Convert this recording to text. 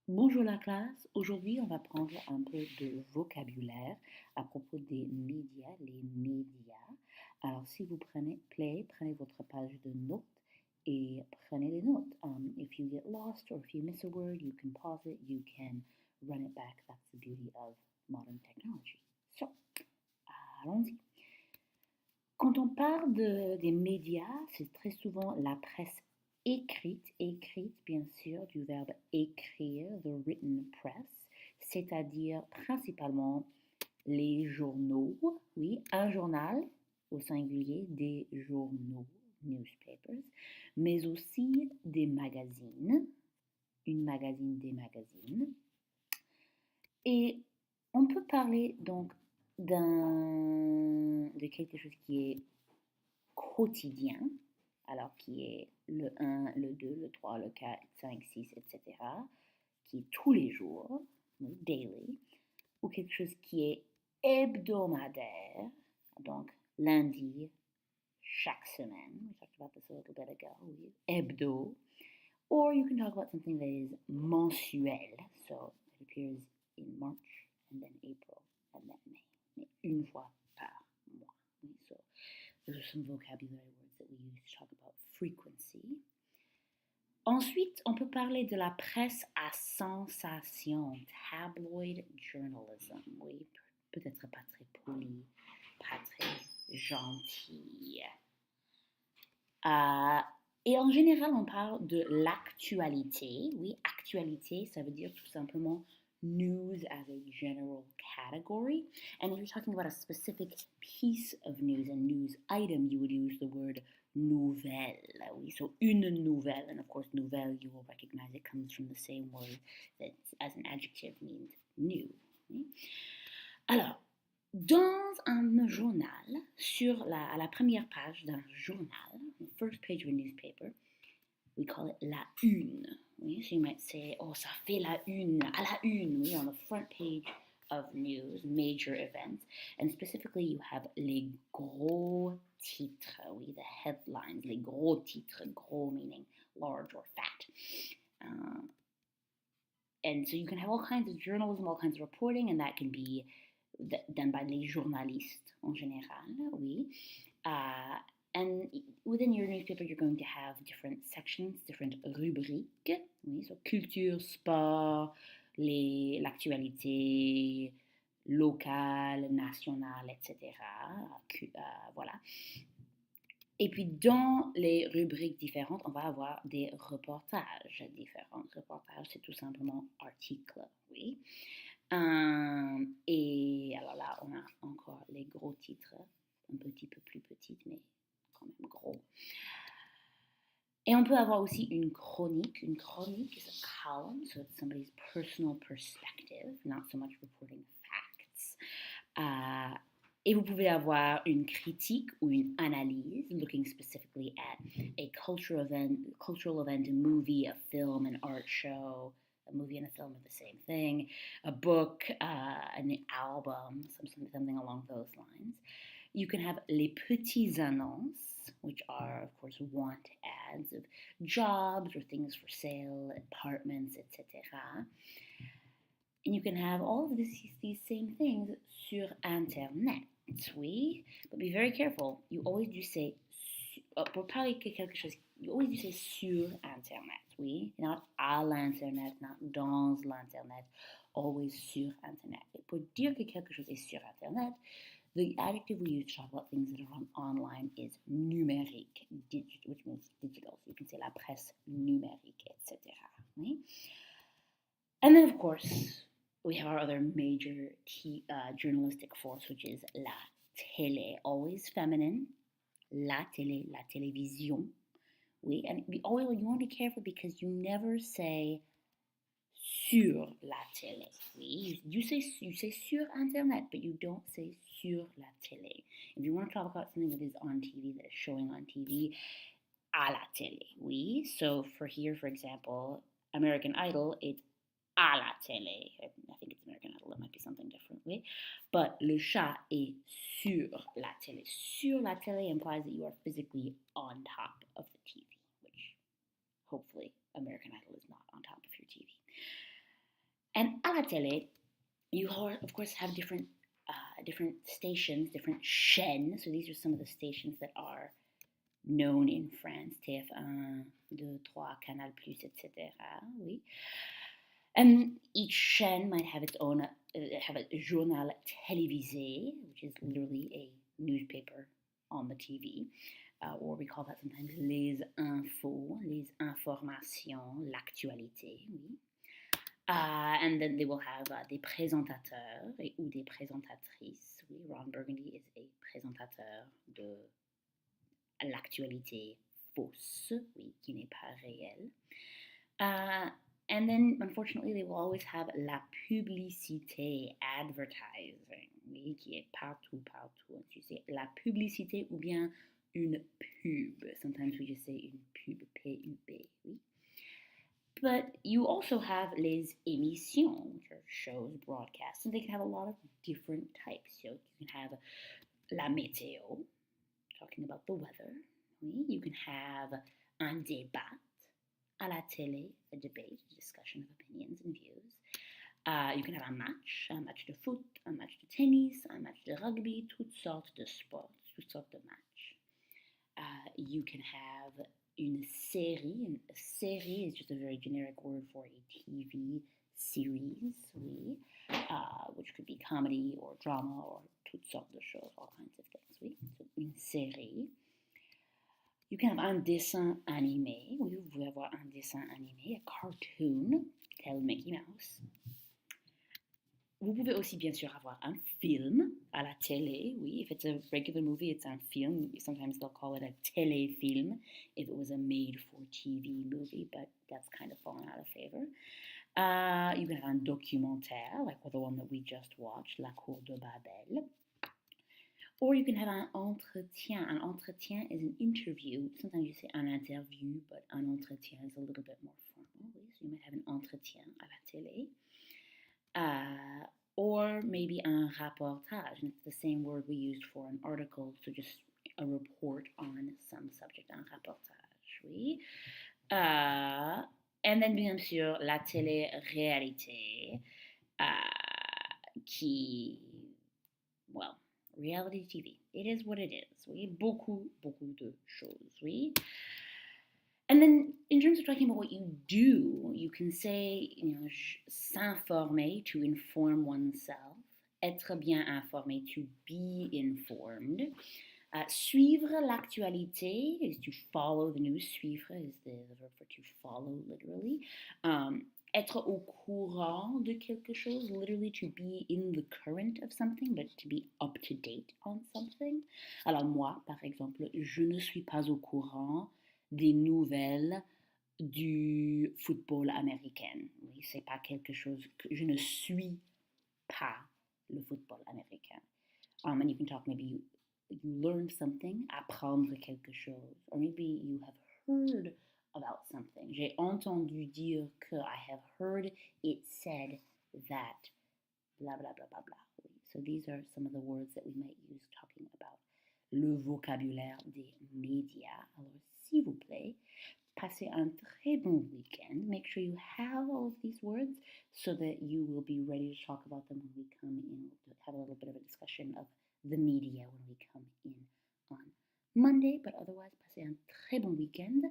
Bonjour la classe, aujourd'hui on va prendre un peu de vocabulaire à propos des médias, les médias. Alors si vous prenez votre page de notes et prenez des notes. If you get lost or if you miss a word, you can pause it, you can run it back. That's the beauty of modern technology. So, allons-y. Quand on parle des médias, c'est très souvent la presse écrite bien sûr, du verbe écrire, the written press, c'est-à-dire principalement les journaux, oui, un journal au singulier, des journaux, newspapers, mais aussi des magazines, une magazine, des magazines. Et on peut parler donc de quelque chose qui est quotidien, alors qui est le 1, le 2, le 3, le 4, 5, 6, etc., qui est tous les jours, daily, ou quelque chose qui est hebdomadaire, donc lundi, chaque semaine. We talked about this a little bit ago, hebdo. Or you can talk about something that is mensuel, so it appears in March, and then April, and then May. Mais une fois par mois. So those are some vocabulary words that we use to talk about frequency. Ensuite, on peut parler de la presse à sensation, tabloid journalism. Oui, peut-être pas très poli, pas très gentil. Et en général, on parle de l'actualité. Oui, actualité, ça veut dire tout simplement news as a general category. And if you're talking about a specific piece of news, a news item, you would use the word nouvelle. Oui, so une nouvelle. And of course, nouvelle, you will recognize it comes from the same word that as an adjective means new. Oui? Alors, dans un journal, à la première page d'un journal, the first page of a newspaper, we call it la une. Oui? So you might say, oh, ça fait la une, à la une, oui, on the front page of news, major events. And specifically, you have les gros titres, oui, the headlines, les gros titres, gros meaning large or fat. And so you can have all kinds of journalism, all kinds of reporting, and that can be done by les journalistes en général, oui. And within your newspaper, you're going to have different sections, different rubriques, oui, so culture, sport, l'actualité locale, nationale, etc. Voilà. Et puis dans les rubriques différentes, on va avoir des reportages différents. Reportage, c'est tout simplement article, oui. Et alors là, on a encore les gros titres, un petit peu plus petites, mais quand même gros. Et on peut avoir aussi une chronique. Une chronique is a column, so it's somebody's personal perspective, not so much reporting facts. Et vous pouvez avoir une critique ou une analyse, looking specifically at a cultural event, a movie, a film, an art show. A movie and a film are the same thing. A book, an album, something along those lines. You can have les petits annonces, which are, of course, want ads of jobs or things for sale, apartments, etc. And you can have all of these same things sur Internet, oui? But be very careful. You always do say, pour parler de quelque chose, you always do say sur Internet, oui? Not à l'Internet, not dans l'Internet, always sur Internet. Et pour dire que quelque chose est sur Internet, the adjective we use to talk about things that are online is numérique, which means digital. So you can say la presse numérique, etc. Oui? And then, of course, we have our other major journalistic force, which is la télé, always feminine. La télé, la télévision. Oui, and you want to be careful because you never say sur la télé. Oui, you say sur Internet, but you don't say sur la télé. If you want to talk about something that is on TV, that is showing on TV, à la télé. Oui, so for example, American Idol, it's à la télé. I think it's American Idol, it might be something different, oui. But le chat est sur la télé. Sur la télé implies that you are physically on top of the TV, which hopefully American Idol is not on top of your TV. la télé, you of course have different stations, different chaînes. So these are some of the stations that are known in France, TF1, 2, 3, Canal+, etc. Oui. And each chaîne might have its own, have a journal télévisé, which is literally a newspaper on the TV, or we call that sometimes les infos, les informations, l'actualité, oui. And then they will have des présentateurs ou des présentatrices. Oui, Ron Burgundy is a présentateur de l'actualité fausse, oui, qui n'est pas réelle. And then, unfortunately, they will always have la publicité, advertising, oui, qui est partout. Tu sais, la publicité ou bien une pub. Sometimes we just say une pub, P-U-B, oui. But you also have les émissions, which are shows, broadcasts, and they can have a lot of different types. So you can have la météo, talking about the weather. Oui. You can have un débat, à la télé, a debate, a discussion of opinions and views. You can have un match de foot, un match de tennis, un match de rugby, toutes sortes de sports, toutes sortes de matchs. You can have une série. A série is just a very generic word for a TV series, oui, which could be comedy or drama or toutes sortes de choses, all kinds of things, oui. So, une série. You can have un dessin animé. Oui, vous pouvez avoir un dessin animé, a cartoon, tel Mickey Mouse. Vous pouvez aussi bien sûr avoir un film à la télé. Oui, if it's a regular movie, it's un film. Sometimes they'll call it a téléfilm if it was a made-for-TV movie, but that's kind of fallen out of favor. You can have un documentaire, like the one that we just watched, La Cour de Babel. Or you can have un entretien. Un entretien is an interview. Sometimes you say un interview, but un entretien is a little bit more formal. So you might have an entretien à la télé. Or maybe un rapportage. And it's the same word we used for an article, so just a report on some subject, un rapportage, oui. And then, bien sûr, la télé-réalité, qui, well, reality TV. It is what it is, oui. Beaucoup de choses, oui. And then, in terms of talking about what you do, you can say, s'informer, to inform oneself. Être bien informé, to be informed. Suivre l'actualité is to follow the news. Suivre is the verb for to follow, literally. Être au courant de quelque chose, literally to be in the current of something, but to be up to date on something. Alors moi, par exemple, je ne suis pas au courant des nouvelles du football américain. Oui, c'est pas quelque chose que je ne suis pas le football américain. And you can talk, maybe you learned something, apprendre quelque chose, or maybe you have heard about something. J'ai entendu dire que, I have heard it said that, blah, blah, blah, blah, blah. So these are some of the words that we might use talking about le vocabulaire des médias. Alors, s'il vous plaît, passez un très bon weekend. Make sure you have all of these words so that you will be ready to talk about them when we come in. We'll have a little bit of a discussion of the media when we come in on Monday. But otherwise, passez un très bon weekend.